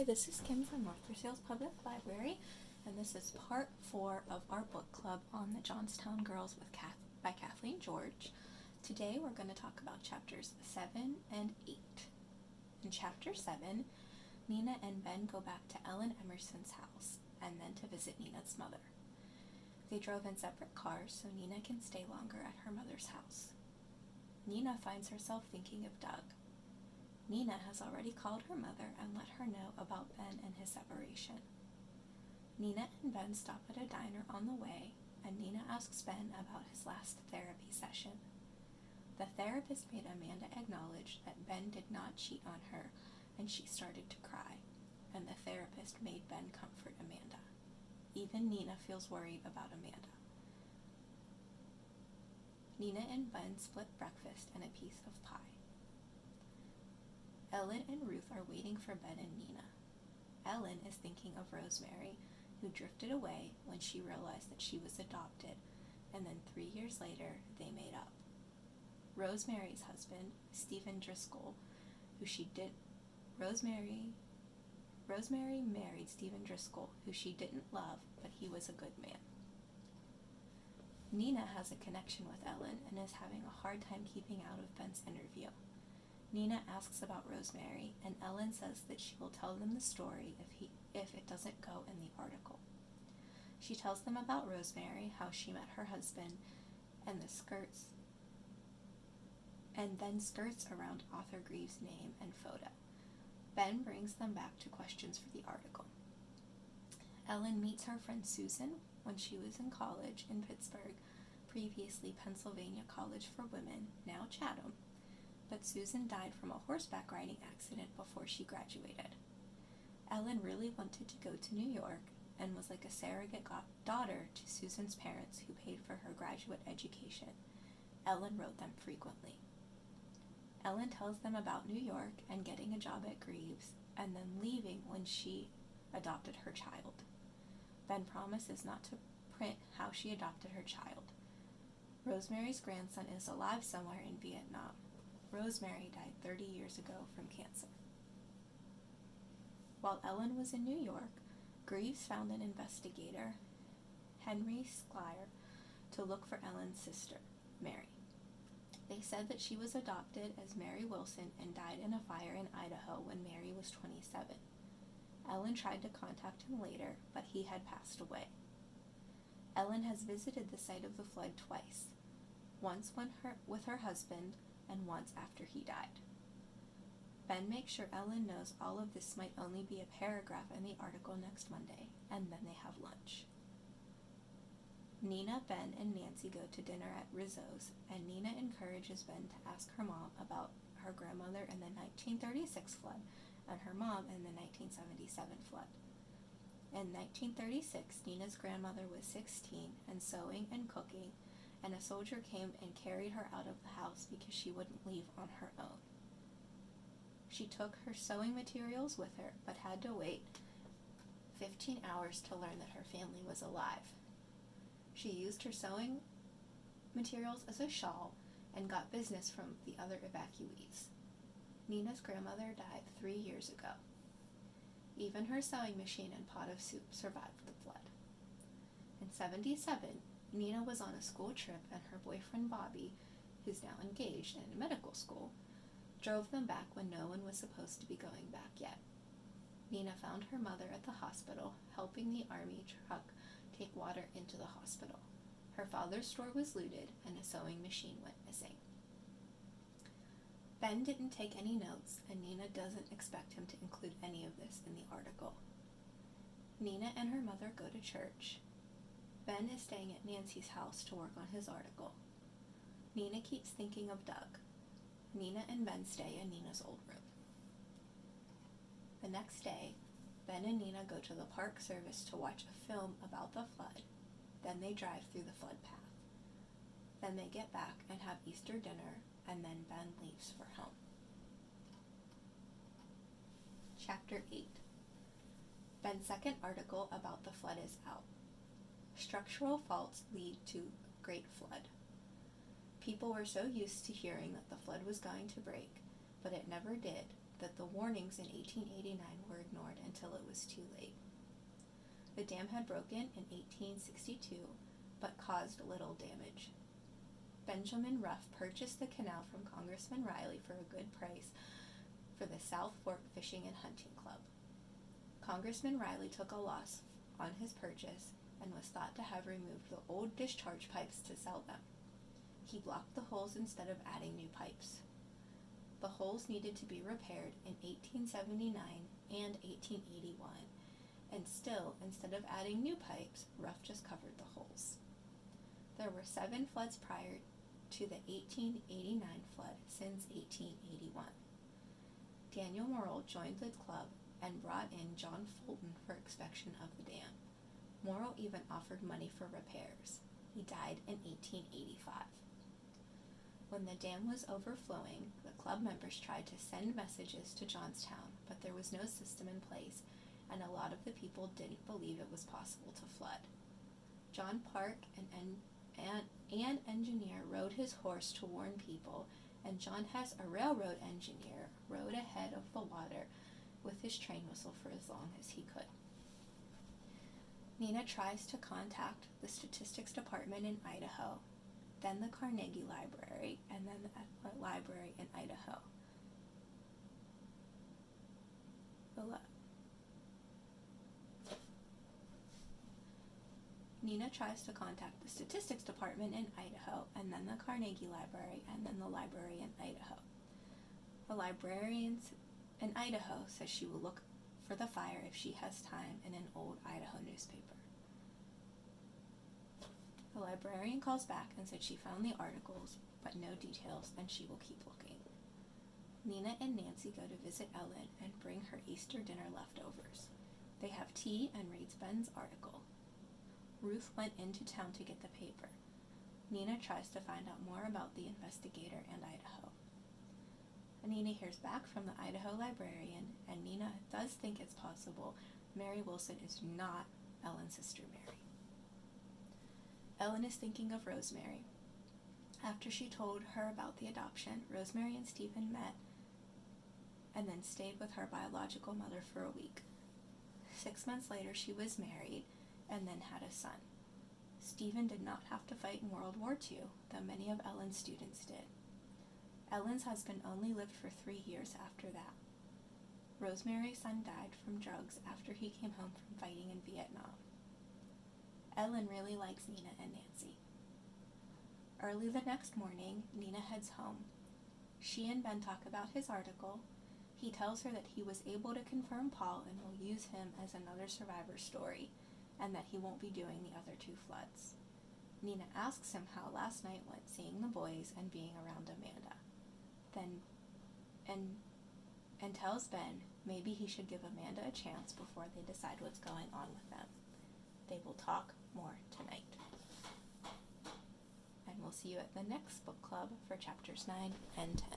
Hi, this is Kim from North Versailles Public Library, and this is part 4 of our book club on the Johnstown Girls by Kathleen George. Today we're going to talk about chapters 7 and 8. In chapter 7, Nina and Ben go back to Ellen Emerson's house and then to visit Nina's mother. They drove in separate cars so Nina can stay longer at her mother's house. Nina finds herself thinking of Doug. Nina has already called her mother and let her know about Ben and his separation. Nina and Ben stop at a diner on the way, and Nina asks Ben about his last therapy session. The therapist made Amanda acknowledge that Ben did not cheat on her, and she started to cry, and the therapist made Ben comfort Amanda. Even Nina feels worried about Amanda. Nina and Ben split breakfast and a piece of pie. Ellen and Ruth are waiting for Ben and Nina. Ellen is thinking of Rosemary, who drifted away when she realized that she was adopted, and then 3 years later, they made up. Rosemary's husband, Stephen Driscoll, Rosemary married Stephen Driscoll, who she didn't love, but he was a good man. Nina has a connection with Ellen and is having a hard time keeping out of Ben's interview. Nina asks about Rosemary, and Ellen says that she will tell them the story if it doesn't go in the article. She tells them about Rosemary, how she met her husband, and then skirts around Arthur Greaves' name and photo. Ben brings them back to questions for the article. Ellen meets her friend Susan when she was in college in Pittsburgh, previously Pennsylvania College for Women, now Chatham. But Susan died from a horseback riding accident before she graduated. Ellen really wanted to go to New York and was like a surrogate daughter to Susan's parents who paid for her graduate education. Ellen wrote them frequently. Ellen tells them about New York and getting a job at Greaves and then leaving when she adopted her child. Ben promises not to print how she adopted her child. Rosemary's grandson is alive somewhere in Vietnam. Rosemary died 30 years ago from cancer. While Ellen was in New York, Greaves found an investigator, Henry Squire, to look for Ellen's sister, Mary. They said that she was adopted as Mary Wilson and died in a fire in Idaho when Mary was 27. Ellen tried to contact him later, but he had passed away. Ellen has visited the site of the flood twice, once with her husband and once after he died. Ben makes sure Ellen knows all of this might only be a paragraph in the article next Monday, and then they have lunch. Nina, Ben, and Nancy go to dinner at Rizzo's, and Nina encourages Ben to ask her mom about her grandmother in the 1936 flood and her mom in the 1977 flood. In 1936, Nina's grandmother was 16 and sewing and cooking, and a soldier came and carried her out of the house because she wouldn't leave on her own. She took her sewing materials with her, but had to wait 15 hours to learn that her family was alive. She used her sewing materials as a shawl and got business from the other evacuees. Nina's grandmother died 3 years ago. Even her sewing machine and pot of soup survived the flood. In 1977, Nina was on a school trip, and her boyfriend Bobby, who's now engaged and in medical school, drove them back when no one was supposed to be going back yet. Nina found her mother at the hospital, helping the army truck take water into the hospital. Her father's store was looted, and a sewing machine went missing. Ben didn't take any notes, and Nina doesn't expect him to include any of this in the article. Nina and her mother go to church. Ben is staying at Nancy's house to work on his article. Nina keeps thinking of Doug. Nina and Ben stay in Nina's old room. The next day, Ben and Nina go to the park service to watch a film about the flood. Then they drive through the flood path. Then they get back and have Easter dinner, and then Ben leaves for home. Chapter 8. Ben's second article about the flood is out. Structural faults lead to great flood. People were so used to hearing that the flood was going to break, but it never did, that the warnings in 1889 were ignored until it was too late. The dam had broken in 1862, but caused little damage. Benjamin Ruff purchased the canal from Congressman Riley for a good price for the South Fork Fishing and Hunting Club. Congressman Riley took a loss on his purchase and was thought to have removed the old discharge pipes to sell them. He blocked the holes instead of adding new pipes. The holes needed to be repaired in 1879 and 1881, and still, instead of adding new pipes, Ruff just covered the holes. There were 7 floods prior to the 1889 flood since 1881. Daniel Morrill joined the club and brought in John Fulton for inspection of the dam. Morrill even offered money for repairs. He died in 1885. When the dam was overflowing, the club members tried to send messages to Johnstown, but there was no system in place, and a lot of the people didn't believe it was possible to flood. John Park, an engineer, rode his horse to warn people, and John Hess, a railroad engineer, rode ahead of the water with his train whistle for as long as he could. Nina tries to contact the statistics department in Idaho, then the Carnegie Library, and then the library in Idaho. Nina tries to contact the statistics department in Idaho, and then the Carnegie Library, and then the library in Idaho. The librarians in Idaho says she will look for the fire if she has time in an old Idaho newspaper. The librarian calls back and said she found the articles, but no details, and she will keep looking. Nina and Nancy go to visit Ellen and bring her Easter dinner leftovers. They have tea and reads Ben's article. Ruth went into town to get the paper. Nina tries to find out more about the investigator and Idaho. Nina hears back from the Idaho librarian, and Nina does think it's possible Mary Wilson is not Ellen's sister Mary. Ellen is thinking of Rosemary. After she told her about the adoption, Rosemary and Stephen met and then stayed with her biological mother for a week. 6 months later, she was married and then had a son. Stephen did not have to fight in World War II, though many of Ellen's students did. Ellen's husband only lived for 3 years after that. Rosemary's son died from drugs after he came home from fighting in Vietnam. Ellen really likes Nina and Nancy. Early the next morning, Nina heads home. She and Ben talk about his article. He tells her that he was able to confirm Paul and will use him as another survivor's story, and that he won't be doing the other 2 floods. Nina asks him how last night went seeing the boys and being around Amanda. And tells Ben maybe he should give Amanda a chance before they decide what's going on with them. They will talk more tonight. And we'll see you at the next book club for chapters 9 and 10.